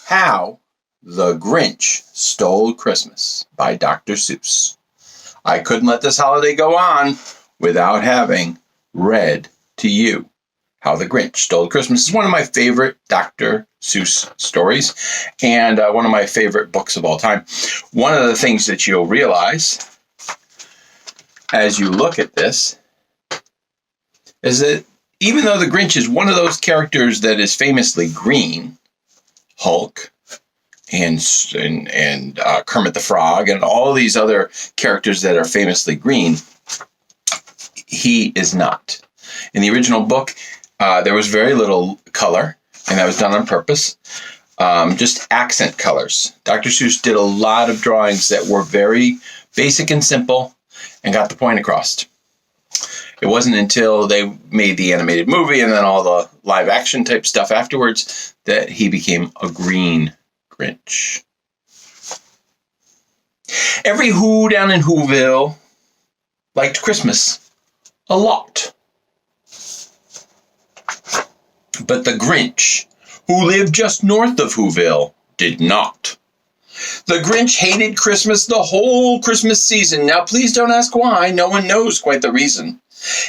How the Grinch Stole Christmas by Dr. Seuss. I couldn't let this holiday go on without having read to you How the Grinch Stole Christmas. It's one of my favorite Dr. Seuss stories and one of my favorite books of all time. One of the things that you'll realize as you look at this is that even though the Grinch is one of those characters that is famously green, Hulk and Kermit the Frog and all these other characters that are famously green, he is not. In the original book, there was very little color, and that was done on purpose. Just accent colors. Dr. Seuss did a lot of drawings that were very basic and simple and got the point across. It wasn't until they made the animated movie and then all the live action type stuff afterwards that he became a green Grinch. Every Who down in Whoville liked Christmas a lot. But the Grinch, who lived just north of Whoville, did not. The Grinch hated Christmas the whole Christmas season. Now, please don't ask why. No one knows quite the reason.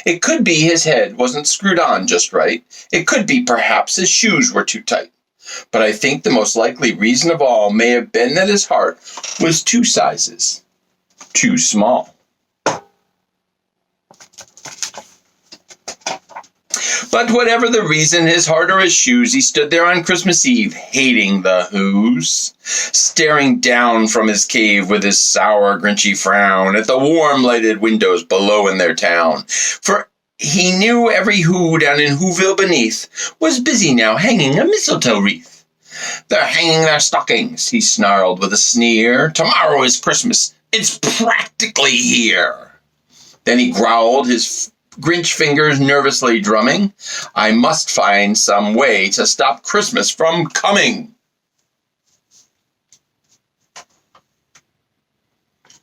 It could be his head wasn't screwed on just right. It could be perhaps his shoes were too tight. But I think the most likely reason of all may have been that his heart was 2 sizes too small. But whatever the reason, his heart or his shoes, he stood there on Christmas Eve, hating the Who's, staring down from his cave with his sour, grinchy frown at the warm, lighted windows below in their town. For he knew every Who down in Whoville beneath was busy now hanging a mistletoe wreath. They're hanging their stockings, he snarled with a sneer. Tomorrow is Christmas. It's practically here. Then he growled, his Grinch fingers nervously drumming. I must find some way to stop Christmas from coming.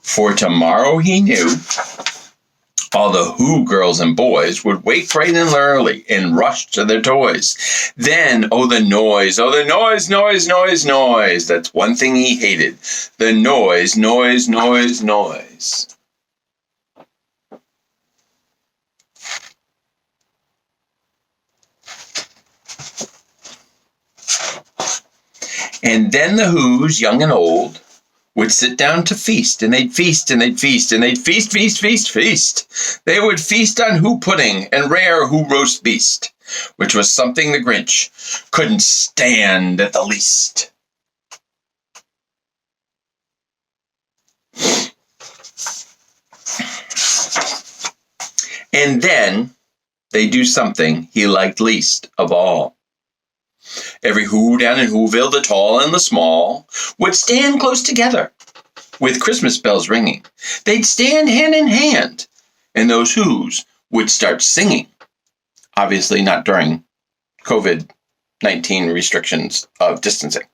For tomorrow, he knew, all the Who girls and boys would wake bright and early and rush to their toys. Then, oh the noise, noise. That's one thing he hated. The noise. And then the Who's, young and old, would sit down to feast, and they'd feast, and they'd feast, and they'd feast. They would feast on Who pudding and rare Who roast beast, which was something the Grinch couldn't stand at the least. And then they do something he liked least of all. Every Who down in Whoville, the tall and the small, would stand close together with Christmas bells ringing. They'd stand hand in hand, and those Who's would start singing. Obviously not during COVID-19 restrictions of distancing.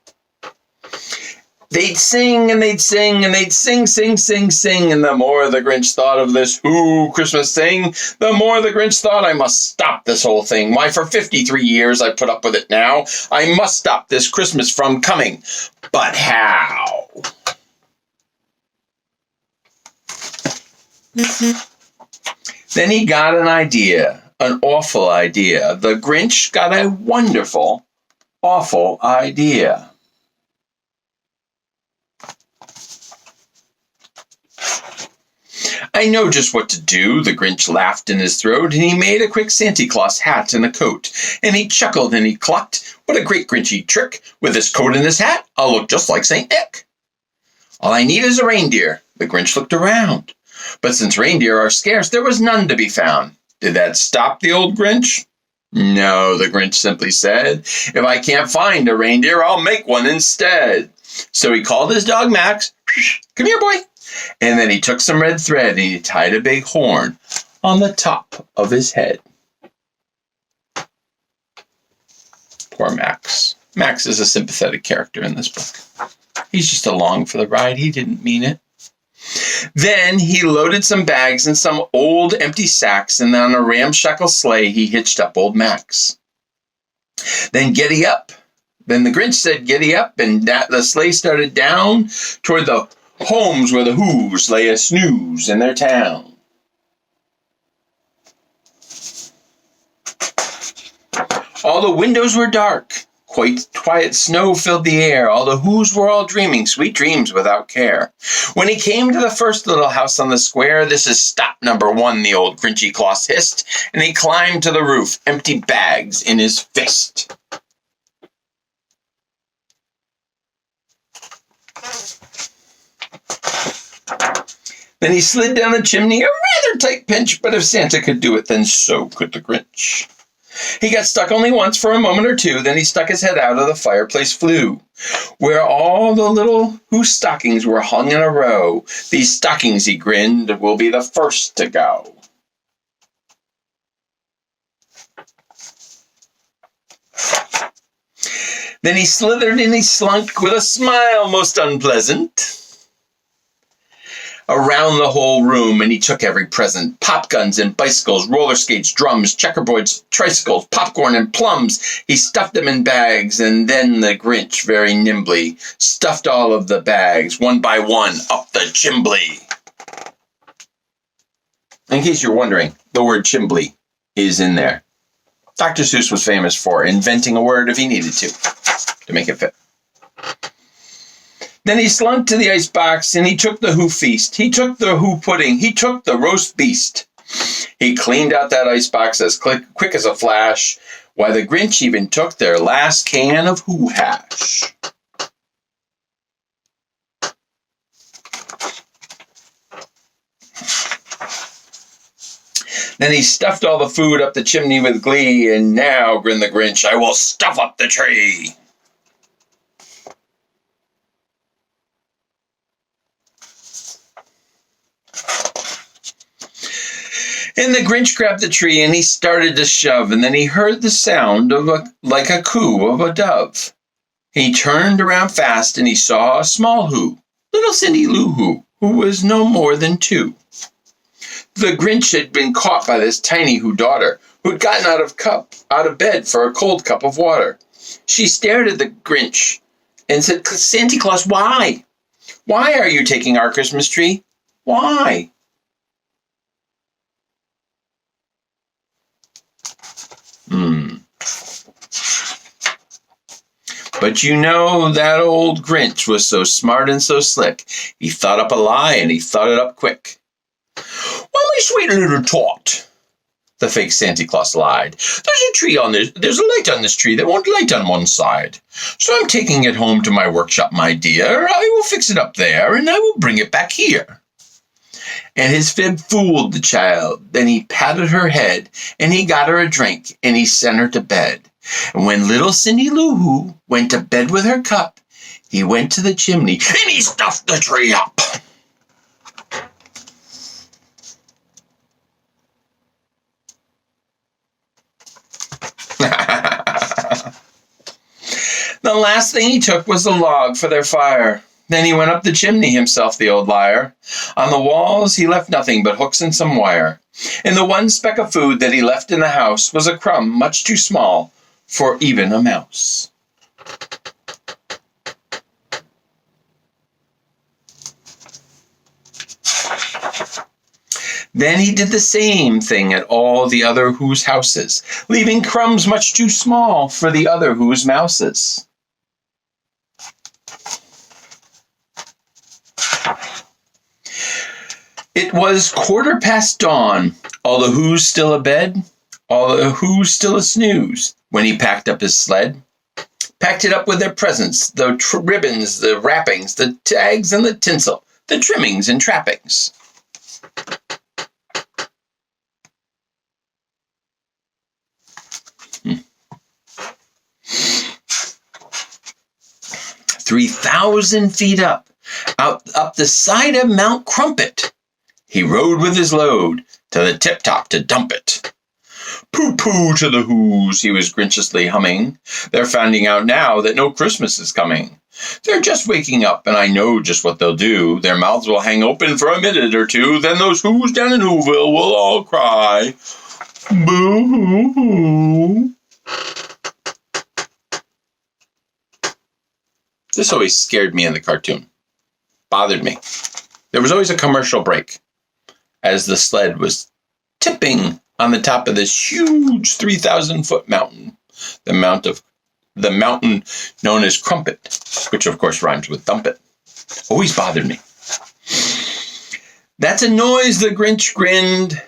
They'd sing and they'd sing and they'd sing. And the more the Grinch thought of this Who Christmas thing, the more the Grinch thought, I must stop this whole thing. Why, for 53 years I put up with it now. I must stop this Christmas from coming. But how? Then he got an idea, an awful idea. The Grinch got a wonderful, awful idea. I know just what to do, the Grinch laughed in his throat, and he made a quick Santa Claus hat and a coat. And he chuckled and he clucked, what a great Grinchy trick! With this coat and this hat, I'll look just like St. Nick. All I need is a reindeer. The Grinch looked around. But since reindeer are scarce, there was none to be found. Did that stop the old Grinch? No, the Grinch simply said. If I can't find a reindeer, I'll make one instead. So he called his dog Max. Come here, boy. And then he took some red thread and he tied a big horn on the top of his head. Poor Max. Max is a sympathetic character in this book. He's just along for the ride. He didn't mean it. Then he loaded some bags in some old empty sacks, and on a ramshackle sleigh he hitched up old Max. Then giddy up Then the Grinch said, "Giddy up," and the sleigh started down toward the homes where the Who's lay a snooze in their town. All the windows were dark. Quite quiet snow filled the air. All the Who's were all dreaming sweet dreams without care. When he came to the first little house on the square, "This is stop number 1, the old Grinchy Claus hissed, and he climbed to the roof, empty bags in his fist. Then he slid down the chimney, a rather tight pinch, but if Santa could do it, then so could the Grinch. He got stuck only once for a moment or two, then he stuck his head out of the fireplace flue, where all the little Who stockings were hung in a row. "These stockings," he grinned, "will be the first to go." Then he slithered and he slunk with a smile most unpleasant around the whole room, and he took every present: pop guns and bicycles, roller skates, drums, checkerboards, tricycles, popcorn and plums. He stuffed them in bags, and then the Grinch very nimbly stuffed all of the bags, one by one, up the chimbley. In case you're wondering, the word chimbley is in there. Dr. Seuss was famous for inventing a word if he needed to make it fit. Then he slunk to the icebox, and he took the Who feast. He took the Who pudding. He took the roast beast. He cleaned out that icebox as quick as a flash. Why, the Grinch even took their last can of Who hash. Then he stuffed all the food up the chimney with glee, and now, grinned the Grinch, "I will stuff up the tree." And the Grinch grabbed the tree and he started to shove, and then he heard the sound of like a coo of a dove. He turned around fast and he saw a small Who, little Cindy Lou Who was no more than 2. The Grinch had been caught by this tiny Who daughter, who'd gotten out of bed for a cold cup of water. She stared at the Grinch and said, "Santa Claus, why? Why are you taking our Christmas tree? Why?" But you know that old Grinch was so smart and so slick. He thought up a lie, and he thought it up quick. "Why, my sweet little tot," the fake Santa Claus lied, there's a light on this tree that won't light on one side. So I'm taking it home to my workshop, my dear. I will fix it up there, and I will bring it back here." And his fib fooled the child. Then he patted her head, and he got her a drink, and he sent her to bed. And when little Cindy Lou Who went to bed with her cup, he went to the chimney, and he stuffed the tree up. The last thing he took was a log for their fire. Then he went up the chimney himself, the old liar. On the walls he left nothing but hooks and some wire. And the one speck of food that he left in the house was a crumb much too small for even a mouse. Then he did the same thing at all the other Who's houses, leaving crumbs much too small for the other Who's mouses. It was 15:15 dawn, all the Who's still abed, all the Who's still a snooze, when he packed up his sled. Packed it up with their presents, the ribbons, the wrappings, the tags and the tinsel, the trimmings and trappings. "3,000 feet up the side of Mount Crumpet, he rode with his load to the tip-top to dump it. Pooh-pooh to the Who's," he was grinchiously humming. "They're finding out now that no Christmas is coming. They're just waking up, and I know just what they'll do. Their mouths will hang open for a minute or two, then those Who's down in Whoville will all cry, boo-hoo-hoo." This always scared me in the cartoon. Bothered me. There was always a commercial break as the sled was tipping on the top of this huge 3,000-foot mountain. The mountain known as Crumpet, which of course rhymes with dump it. Always bothered me. That's a noise the Grinch grinned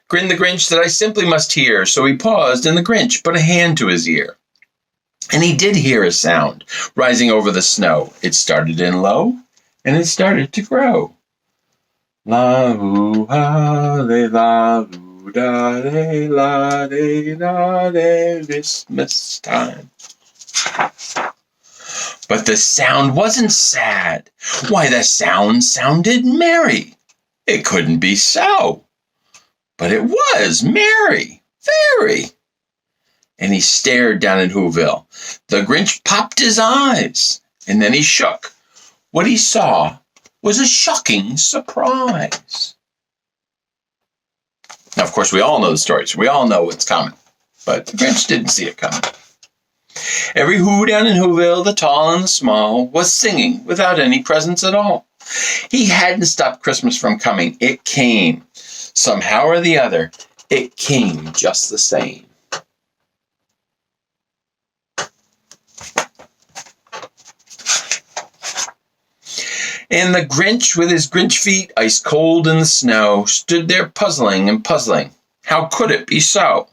the Grinch that I simply must hear. So he paused, and the Grinch put a hand to his ear. And he did hear a sound rising over the snow. It started in low, and it started to grow. La hoo ha de la hoo da de la de Christmas time. But the sound wasn't sad. Why, the sound sounded merry. It couldn't be so. But it was merry, very. And he stared down at Whoville. The Grinch popped his eyes, and then he shook. What he saw was a shocking surprise. Now, of course, we all know the stories. We all know what's coming. But the Grinch didn't see it coming. Every Who down in Whoville, the tall and the small, was singing without any presents at all. He hadn't stopped Christmas from coming. It came. Somehow or the other, it came just the same. And the Grinch, with his Grinch feet ice cold in the snow, stood there puzzling and puzzling. How could it be so?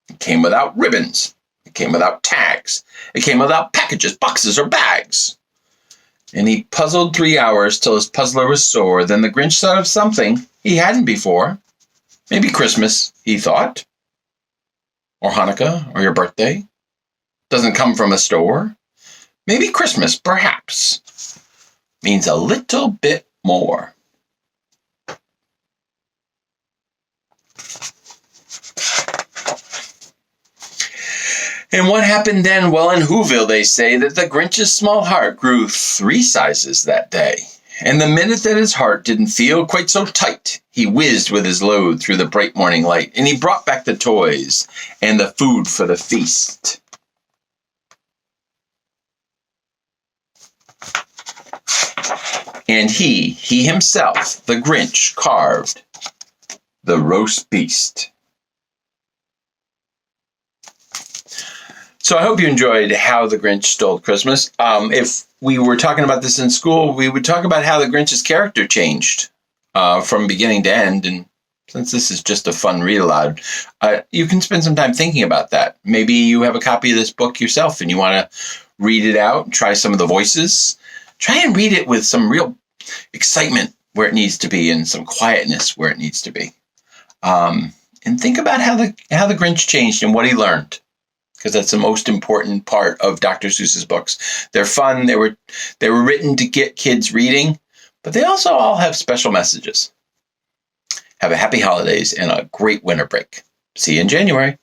It came without ribbons. It came without tags. It came without packages, boxes, or bags. And he puzzled 3 hours till his puzzler was sore. Then the Grinch thought of something he hadn't before. Maybe Christmas, he thought. Or Hanukkah, or your birthday. Doesn't come from a store. Maybe Christmas, perhaps, means a little bit more. And what happened then? Well, in Whoville, they say that the Grinch's small heart grew 3 sizes that day. And the minute that his heart didn't feel quite so tight, he whizzed with his load through the bright morning light, and he brought back the toys and the food for the feast. And he himself, the Grinch, carved the roast beast. So I hope you enjoyed How the Grinch Stole Christmas. If we were talking about this in school, we would talk about how the Grinch's character changed from beginning to end. And since this is just a fun read aloud, you can spend some time thinking about that. Maybe you have a copy of this book yourself and you want to read it out and try some of the voices. Try and read it with some real excitement where it needs to be and some quietness where it needs to be. And think about how the Grinch changed and what he learned. Because that's the most important part of Dr. Seuss's books. They're fun. They were written to get kids reading, but they also all have special messages. Have a happy holidays and a great winter break. See you in January.